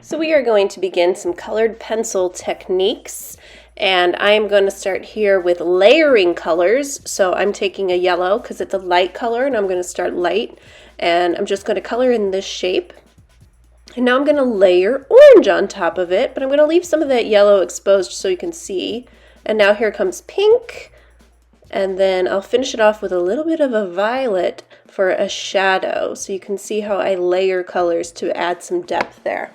So we are going to begin some colored pencil techniques, and I am going to start here with layering colors. So I'm taking a yellow because it's a light color, and I'm going to start light, and I'm just going to color in this shape. And now I'm going to layer orange on top of it, but I'm going to leave some of that yellow exposed so you can see. And now here comes pink, and then I'll finish it off with a little bit of a violet for a shadow, so you can see how I layer colors to add some depth there.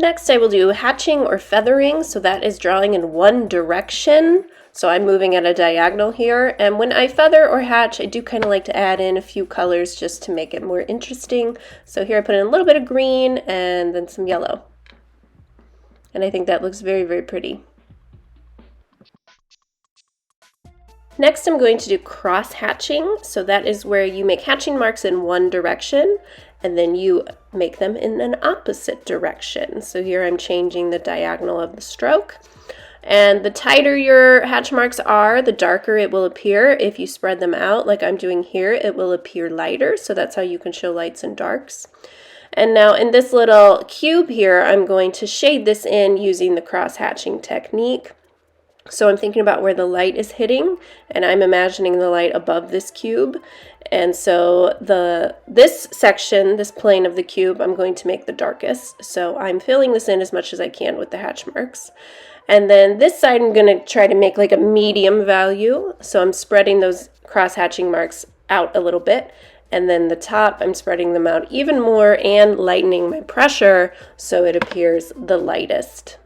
Next, I will do hatching or feathering, so that is drawing in one direction. So I'm moving at a diagonal here, and when I feather or hatch, I do kind of like to add in a few colors just to make it more interesting. So here I put in a little bit of green and then some yellow. And I think that looks very, very pretty. Next, I'm going to do cross hatching. So that is where you make hatching marks in one direction and then you make them in an opposite direction. So here I'm changing the diagonal of the stroke. And the tighter your hatch marks are, the darker it will appear. If you spread them out like I'm doing here, it will appear lighter. So that's how you can show lights and darks. And now in this little cube here, I'm going to shade this in using the cross hatching technique. So I'm thinking about where the light is hitting, and I'm imagining the light above this cube. And so this section, this plane of the cube, I'm going to make the darkest. So I'm filling this in as much as I can with the hatch marks. And then this side I'm going to try to make like a medium value. So I'm spreading those cross hatching marks out a little bit. And then the top, I'm spreading them out even more and lightening my pressure so it appears the lightest.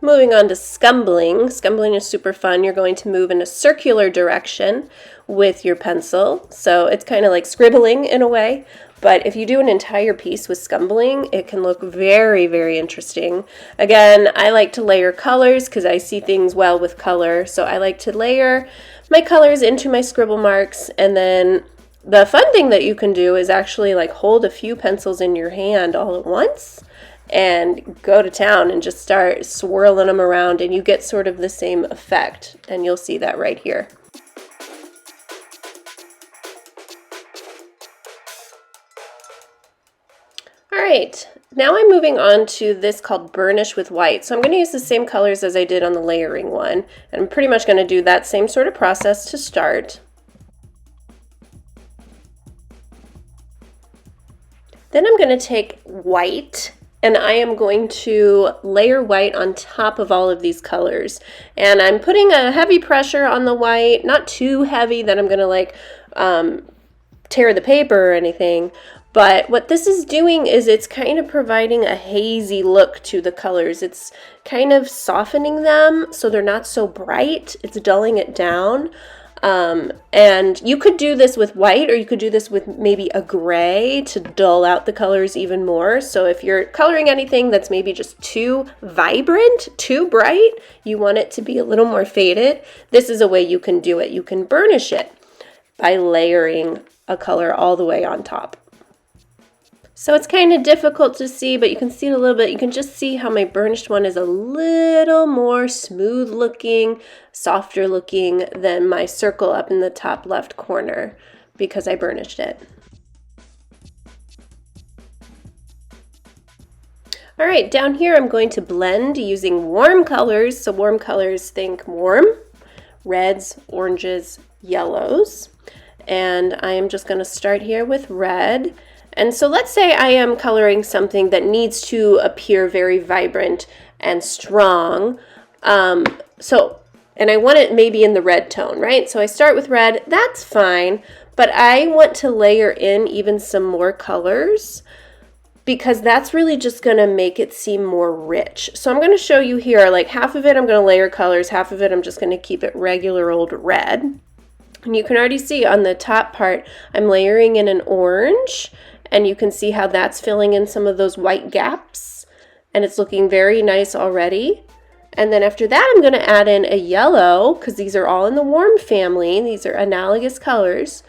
Moving on to scumbling. Scumbling is super fun. You're going to move in a circular direction with your pencil. So it's kind of like scribbling in a way. But if you do an entire piece with scumbling, it can look very, very interesting. Again, I like to layer colors because I see things well with color. So I like to layer my colors into my scribble marks. And then the fun thing that you can do is actually like hold a few pencils in your hand all at once and go to town and just start swirling them around, and you get sort of the same effect, and you'll see that right here. All right, now I'm moving on to this called burnish with white. So I'm going to use the same colors as I did on the layering one, and I'm pretty much going to do that same sort of process to start. Then I'm going to take white, and I am going to layer white on top of all of these colors. And I'm putting a heavy pressure on the white, not too heavy that I'm going to like tear the paper or anything. But what this is doing is it's kind of providing a hazy look to the colors. It's kind of softening them so they're not so bright. It's dulling it down. And you could do this with white, or you could do this with maybe a gray to dull out the colors even more. So if you're coloring anything that's maybe just too vibrant, too bright, you want it to be a little more faded, this is a way you can do it. You can burnish it by layering a color all the way on top. So it's kind of difficult to see, but you can see it a little bit. You can just see how my burnished one is a little more smooth looking, softer looking than my circle up in the top left corner because I burnished it. All right, down here I'm going to blend using warm colors. So warm colors, think warm, reds, oranges, yellows. And I am just going to start here with red. And so let's say I am coloring something that needs to appear very vibrant and strong. And I want it maybe in the red tone, right? So I start with red, that's fine, but I want to layer in even some more colors because that's really just gonna make it seem more rich. So I'm gonna show you here, like half of it I'm gonna layer colors, half of it I'm just gonna keep it regular old red. And you can already see on the top part, I'm layering in an orange, and you can see how that's filling in some of those white gaps, and it's looking very nice already. And then after that, I'm going to add in a yellow, because these are all in the warm family. These are analogous colors,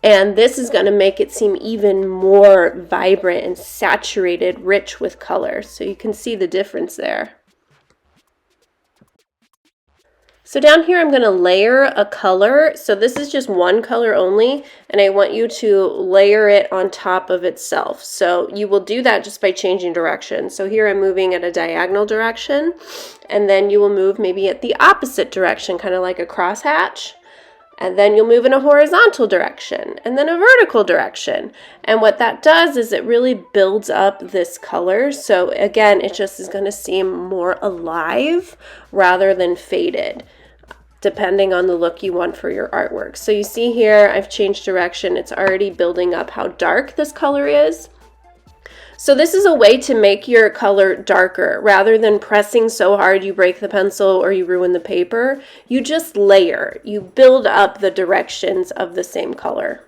and this is going to make it seem even more vibrant and saturated, rich with color. So you can see the difference there. So down here I'm going to layer a color. So this is just one color only, and I want you to layer it on top of itself. So you will do that just by changing direction. So here I'm moving at a diagonal direction, and then you will move maybe at the opposite direction, kind of like a crosshatch. And then you'll move in a horizontal direction and then a vertical direction. And what that does is it really builds up this color. So again, it just is going to seem more alive rather than faded, depending on the look you want for your artwork. So you see here, I've changed direction. It's already building up how dark this color is. So this is a way to make your color darker. Rather than pressing so hard you break the pencil or you ruin the paper, you just layer. You build up the directions of the same color.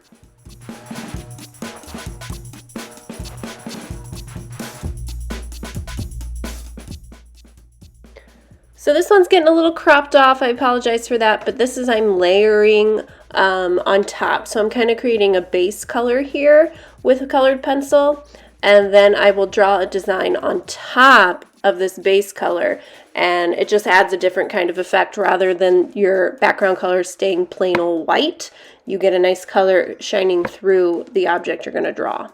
So this one's getting a little cropped off. I apologize for that, but this is I'm layering on top. So I'm kind of creating a base color here with a colored pencil. And then I will draw a design on top of this base color, and it just adds a different kind of effect. Rather than your background color staying plain old white, you get a nice color shining through the object you're going to draw.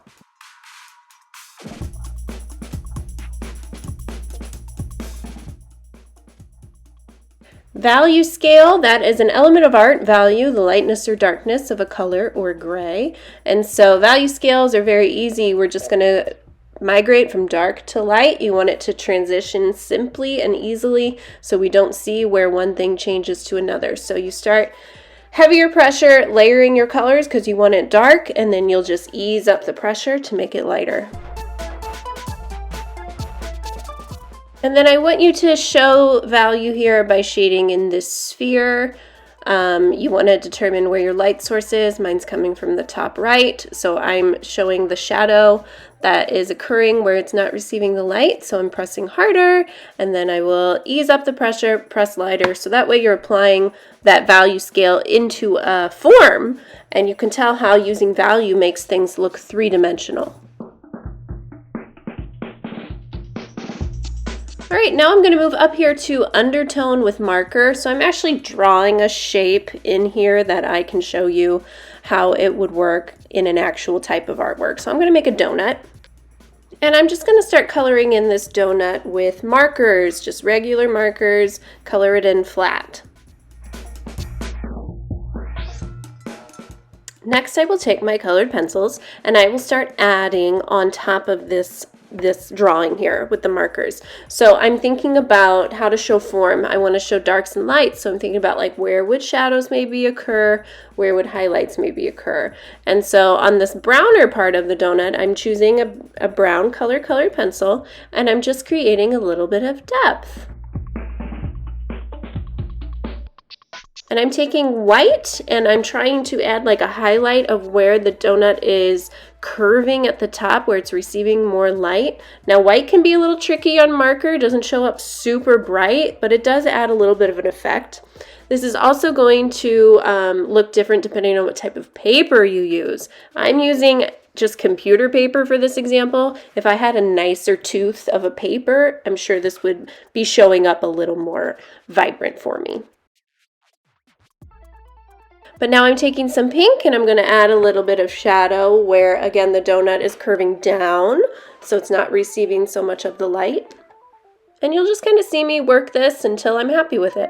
Value scale, that is an element of art. Value, the lightness or darkness of a color or gray. And so value scales are very easy. We're just going to migrate from dark to light. You want it to transition simply and easily so we don't see where one thing changes to another. So you start heavier pressure, layering your colors because you want it dark, and then you'll just ease up the pressure to make it lighter. And then I want you to show value here by shading in this sphere. You want to determine where your light source is. Mine's coming from the top right, so I'm showing the shadow that is occurring where it's not receiving the light. So I'm pressing harder, and then I will ease up the pressure, press lighter, so that way you're applying that value scale into a form, and you can tell how using value makes things look three-dimensional. All right, now I'm going to move up here to undertone with marker. So I'm actually drawing a shape in here that I can show you how it would work in an actual type of artwork. So I'm going to make a donut. And I'm just going to start coloring in this donut with markers, just regular markers, color it in flat. Next, I will take my colored pencils and I will start adding on top of this drawing here with the markers. So I'm thinking about how to show form. I want to show darks and lights, so I'm thinking about like where would shadows maybe occur, where would highlights maybe occur. And so on this browner part of the donut, I'm choosing a brown colored pencil, and I'm just creating a little bit of depth. And I'm taking white and I'm trying to add like a highlight of where the donut is curving at the top, where it's receiving more light. Now white can be a little tricky on marker, it doesn't show up super bright, but it does add a little bit of an effect. This is also going to look different depending on what type of paper you use. I'm using just computer paper for this example. If I had a nicer tooth of a paper, I'm sure this would be showing up a little more vibrant for me. But now I'm taking some pink and I'm going to add a little bit of shadow where, again, the donut is curving down, so it's not receiving so much of the light. And you'll just kind of see me work this until I'm happy with it.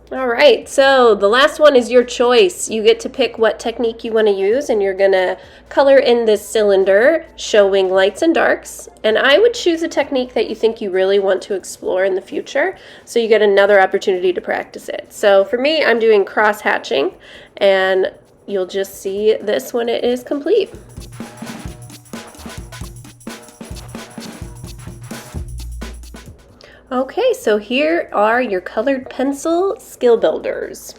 All right, so the last one is your choice. You get to pick what technique you want to use, and you're going to color in this cylinder showing lights and darks. And I would choose a technique that you think you really want to explore in the future, so you get another opportunity to practice it. So for me, I'm doing cross hatching, and you'll just see this when it is complete. Okay, so here are your colored pencil skill builders.